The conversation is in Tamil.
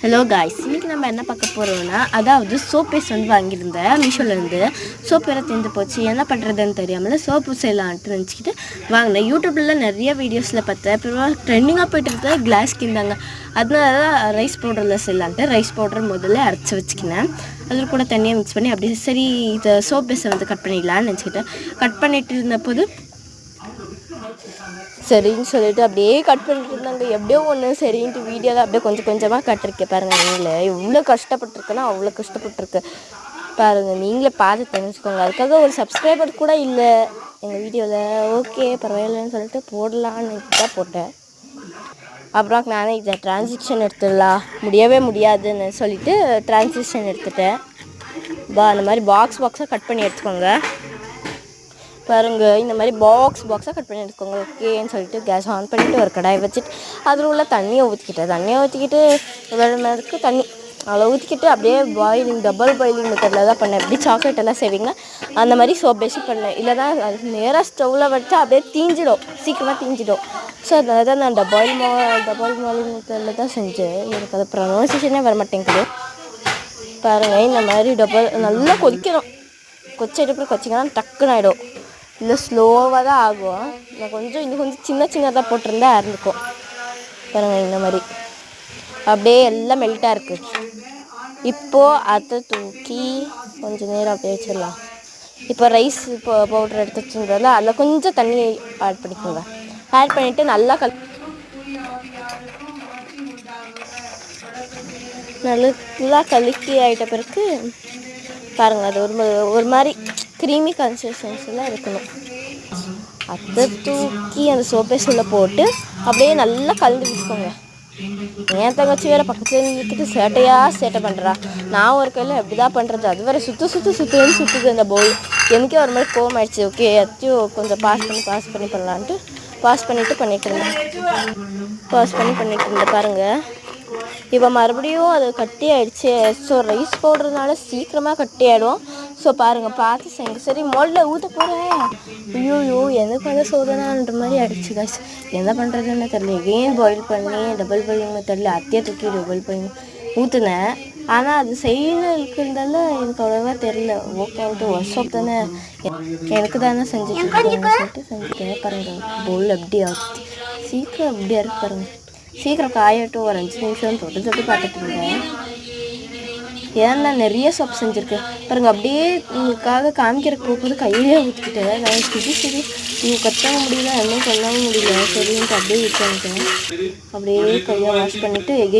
ஹலோ காய்ஸ், இன்றைக்கி நம்ம என்ன பார்க்க போகிறோம்னா, அதாவது சோப் பேஸ்ட் வந்து வாங்கியிருந்தேன் மீஷோலேருந்து. சோப் வேறு தீர்ந்து போச்சு, என்ன பண்ணுறதுன்னு தெரியாமல் சோப்பு செய்யலான்ட்டு நினச்சிக்கிட்டு வாங்கினேன். யூடியூப்பில் நிறைய வீடியோஸில் பார்த்தேன். அப்புறம் ட்ரெண்டிங்காக போய்ட்டு இருந்தது கிளாஸ் கிந்தாங்க. அதனால தான் ரைஸ் பவுடரில் செய்யலான்ட்டு ரைஸ் பவுடர் முதல்ல அரைச்சி வச்சுக்கினேன். அதில் கூட தண்ணியை மிக்ஸ் பண்ணி அப்படியே சரி இதை சோப் பேஸ்ட்டை வந்து கட் பண்ணிடலான்னு நினச்சிக்கிட்டேன். கட் பண்ணிட்டு இருந்தபோது சரின்னு சொல்லிட்டு அப்படியே கட் பண்ணிட்டு இருந்தாங்க. எப்படியோ ஒன்று சரின்ட்டு வீடியோவில் அப்படியே கொஞ்சம் கொஞ்சமாக கட்டிருக்கேன் பாருங்கள். நீங்களே எவ்வளோ கஷ்டப்பட்டுருக்குன்னா அவ்வளோ கஷ்டப்பட்டுருக்கு பாருங்கள். நீங்களே பார்த்து தெரிஞ்சுக்கோங்க. அதுக்காக ஒரு சப்ஸ்கிரைபர் கூட இல்லை எங்கள் வீடியோவில். ஓகே பரவாயில்லன்னு சொல்லிட்டு போடலான்னு தான் போட்டேன். அப்புறம் நானே இதை டிரான்சிக்ஷன் எடுத்துடலாம், முடியவே முடியாதுன்னு சொல்லிவிட்டு டிரான்சிக்ஷன் எடுத்துட்டேன். அந்த மாதிரி பாக்ஸாக கட் பண்ணி எடுத்துக்கோங்க பாருங்க. இந்த மாதிரி பாக்ஸாக கட் பண்ணி எடுத்துக்கோங்க. ஓகேன்னு சொல்லிட்டு கேஸ் ஆன் பண்ணிவிட்டு ஒரு கடாயை வச்சுட்டு அதில் உள்ள தண்ணியை ஊற்றிக்கிட்டு வெள்ளமேற்கு தண்ணி அதில் ஊற்றிக்கிட்டு அப்படியே டபுள் பாயிலிங் மெத்தடில் தான் பண்ணேன். எப்படி சாக்லேட் எல்லாம் செய்வீங்க அந்த மாதிரி சோப் பேஸும் பண்ணேன். இல்லைனா அது நேராக ஸ்டவ்வில் வச்சா அப்படியே சீக்கிரமாக தீஞ்சிடும். ஸோ அதனால தான் நான் டபுள் பாயிலிங் மெத்தடில் தான் செஞ்சேன். எனக்கு அது ப்ரொனவுன்சியேஷனே வர மாட்டேங்குது பாருங்கள். இந்த மாதிரி நல்லா கொதிக்கணும். கொச்சிங்கன்னா டக்குன்னு ஆகிடும். இல்லை ஸ்லோவாக தான் ஆகும். நான் இன்னும் கொஞ்சம் சின்னதாக போட்டிருந்தா இருந்துக்கும் பாருங்கள். இந்த மாதிரி அப்படியே எல்லாம் மெல்ட்டாக இருக்குது. இப்போது அதை தூக்கி கொஞ்சம் நேரம் அப்படியே வச்சிடலாம். இப்போ ரைஸ் பவுடர் எடுத்து வச்சுருந்ததில் அதில் கொஞ்சம் தண்ணி ஆட் பண்ணிக்கோங்க. ஆட் பண்ணிவிட்டு நல்லா கலக்கி ஆகிட்ட பிறகு பாருங்கள். அது ஒரு மாதிரி க்ரீமி கன்சிஸ்டன்சியில் இருக்கணும். அதை தூக்கி அந்த சோப் பேஸ்டில் போட்டு அப்படியே நல்லா கலந்து வச்சுக்கோங்க. என் தங்கச்சி வேறு பக்கத்தில் நிற்கிட்டு சேட்டை பண்ணுறா. நான் ஒரு கையில் எப்படி தான் பண்ணுறது, அது வேறு சுற்றுது அந்த பவுல். எனக்கே ஒரு மாதிரி கோவம் ஆயிடுச்சு. ஓகே அத்தையும் கொஞ்சம் பாஸ் பண்ணி பண்ணலான்ட்டு பாஸ் பண்ணிட்டு இருந்தேன் பாருங்கள். இப்போ மறுபடியும் அது கட்டி ஆகிடுச்சு. ஸோ ரைஸ் பவுடர்னால சீக்கிரமாக கட்டி ஆகிடும். ஸோ பாருங்கள், பார்த்து செய்யுங்க. சரி மொல்ல ஊற்ற போகிறேன். ஐயோ எனக்கு வந்து சோதனைன்ற மாதிரி ஆகிடுச்சு காய்ஸ். என்ன பண்ணுறதுன்னு தெரியல. ஏன் பாயில் பண்ணி டபுள் பாயிலிங் மெத்தடில் அத்தையை தூக்கி டபுள் பாயிலிங் ஊற்றுனேன். ஆனால் அது செய்யறதுக்குறதால எனக்கு அவ்வளோவா தெரில. ஓகேன்ட்டு ஒர்க் ஷாப் தானே, எனக்கு தானே சொல்லிட்டு செஞ்சுட்டேன் பாருங்கள். பவுல் அப்படியே சீக்கிரம் அப்படியே இருக்கு பாருங்கள். சீக்கிரம் காயட்டும். ஒரு 5 நிமிஷம் தொட்டு பார்த்துட்டு இருந்தேன். ஏன்னா நிறைய சோப் செஞ்சுருக்கேன் பாருங்கள். அப்படியே உங்களுக்காக காமிக்கிறக்கு போகும்போது கையிலே ஊற்றிக்கிட்டேன். நான் சரி நீங்கள் கத்தாங்க முடியல, எல்லாம் சொல்லாமல் முடியல சரின்ட்டு அப்படியே ஊற்றிட்டேன். அப்படியே கையை வாஷ் பண்ணிவிட்டு